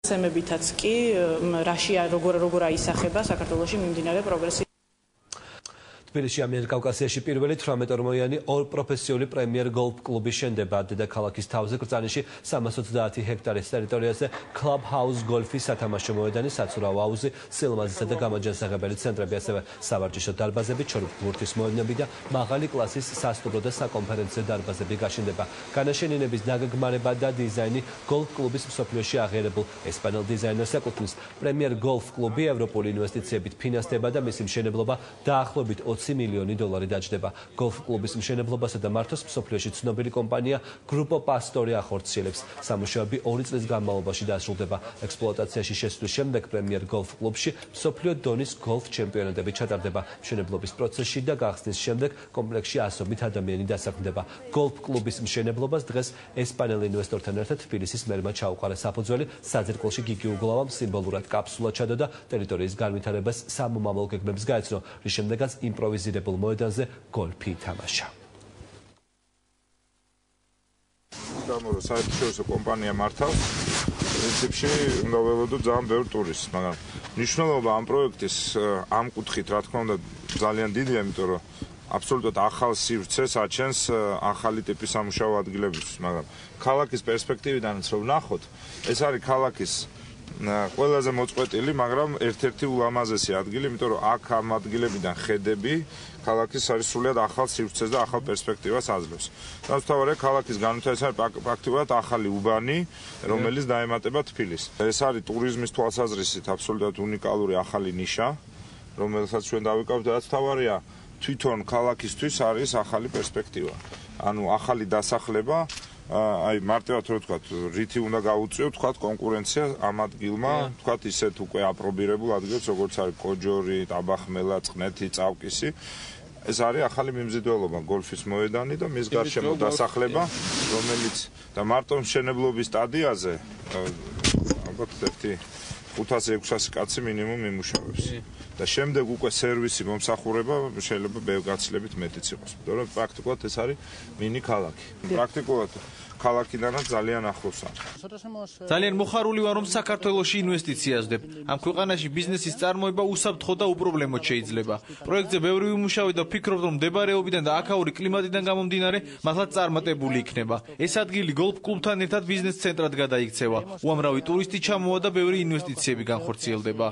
მემებითაც კი რაში როგორ აისახება საქართველოში მიმდინარე პროგრესი. თბილისში ამიერკავკასიაში პირველი 18-ორმოიანი ორ პროფესიული პრემიერ გოლფ კლუბი შენდება დედაქალაქის თავზე კრძალში 330 ჰექტარის ტერიტორიაზე Club House გოლფის სათამაშო მოედანი, საცურაო აუზი, სილამაზისა და გამაჯანსაღებელი ცენტრები, ასევე სავარჯიშო დარბაზები, ჩორბურთის მოედნები და მაღალი კლასის სასტუმრო და საკონფერენციო დარბაზები გაშენდება. განაშენინების დაგეგმარება და დიზაინი გოლფ კლუბის მსოფლიოში აღიარებულ ესპანელ დიზაინერს ეკუთვნის. პრემიერ გოლფ კლუბი ევროპული ინვესტიციებით ფინანსდება და მისი მშენებლობა დაახლოებით 20 მილიონი დოლარი დაჯდება. გოლფ კლუბის მშენებლობასა და მართვას მსოფლიოში ცნობილი კომპანია Grupo Pastori ახორციელებს. სამუშაოები 2 წლის განმავლობაში დასრულდება. ექსპლუატაციაში შესვლის შემდეგ პრემიერ გოლფ კლუბში მსოფლიო დონის გოლფ ჩემპიონატები ჩატარდება. მშენებლობის პროცესში და გახსნის შემდეგ კომპლექსში ასობით ადამიანი დასაქმდება. გოლფ კლუბის მშენებლობას დღეს ესპანელ ინვესტორთან ერთად თბილისის მერმა ჩაუყარა საფუძველი. საძირკველში გიგი უგლავამ სიმბოლურად კაფსულა ჩადო და ტერიტორიის განვითარებას სამომავლო გეგმებს გაეცნო, რის შემდეგაც იმპროვიზირებულ მოედანზე გოლფი ითამაშა. გამორა საერთაშორისო კომპანია მართავს. პრინციპში უნდა ველოდოთ ძალიან ბევრ ტურისტს, მაგრამ მნიშვნელობა ამ პროექტის ამ კუთხით, რა თქმა უნდა, ძალიან დიდია, იმიტომ რომ აბსოლუტურად ახალ სივრცეს აჩენს ახალი ტიპის სამუშაო ადგილებისთვის, მაგრამ ქალაქის პერსპექტივიდანაც რომ ვნახოთ, ეს არის ქალაქის ყველაზე მოწყვეტილი, მაგრამ ერთ-ერთი ულამაზესი ადგილი, იმიტომ რომ აქ ამ ადგილებიდან ხედები ქალაქის არის სრულიად ახალ სივრცეს და ახალ პერსპექტივას აძლევს. Თავისთავად ქალაქის განვითარება არის პრაქტიკულად ახალი უბანი, რომელიც დაემატება თბილისს. ეს არის ტურიზმის თვალსაზრისით აბსოლუტურად უნიკალური ახალი ნიშა, რომელსაც ჩვენ დავიკავებთ და რაც თავარია, თვითონ ქალაქისთვის არის ახალი პერსპექტივა. ანუ ახალი დასახლება აი მარტივად რო ვთქვათ, რითი უნდა გაუწიოთ, ვთქვათ, კონკურენცია ამ ადგილმა, ვთქვათ, ისეთ უკვე აპრობირებულ ადგილს, როგორც არის კოჯორი, ტაბახმელა, წყნეთი, წავკისი. ეს არის ახალი მიმზიდველობა, გოლფის მოედანი და მის გარშემო დასახლება, რომელიც და მარტო მშენებლობის სტადიაზე ალბათ 500-600 კაცი მინიმუმ იმუშავებს. და შემდეგ უკვე სერვისი მომსახურება შეიძლება გაცილებით მეტიც იყოს. მაგრამ პრაქტიკულად ეს არის მინი ქალაქი. პრაქტიკულად ქალაქიდანაც ძალიან ახლოს არის. ძალიან მოხარული ვარ, რომ საქართველოში ინვესტიციას ვდებ. ამ ქვეყანაში ბიზნესის წარმოება უსაფრთხო და უპრობლემოდ შეიძლება. პროექტზე ბევრი ვიმუშავე და ვფიქრობ, რომ მდებარეობიდან და აქაური კლიმატიდან გამომდინარე, მართლაც წარმატებული იქნება. ეს ადგილი გოლფ კლუბთან ერთად ბიზნეს ცენტრად გადაიქცევა. უამრავი ტურისტი ჩამოვა და ბევრი ინვესტიციები განხორციელდება.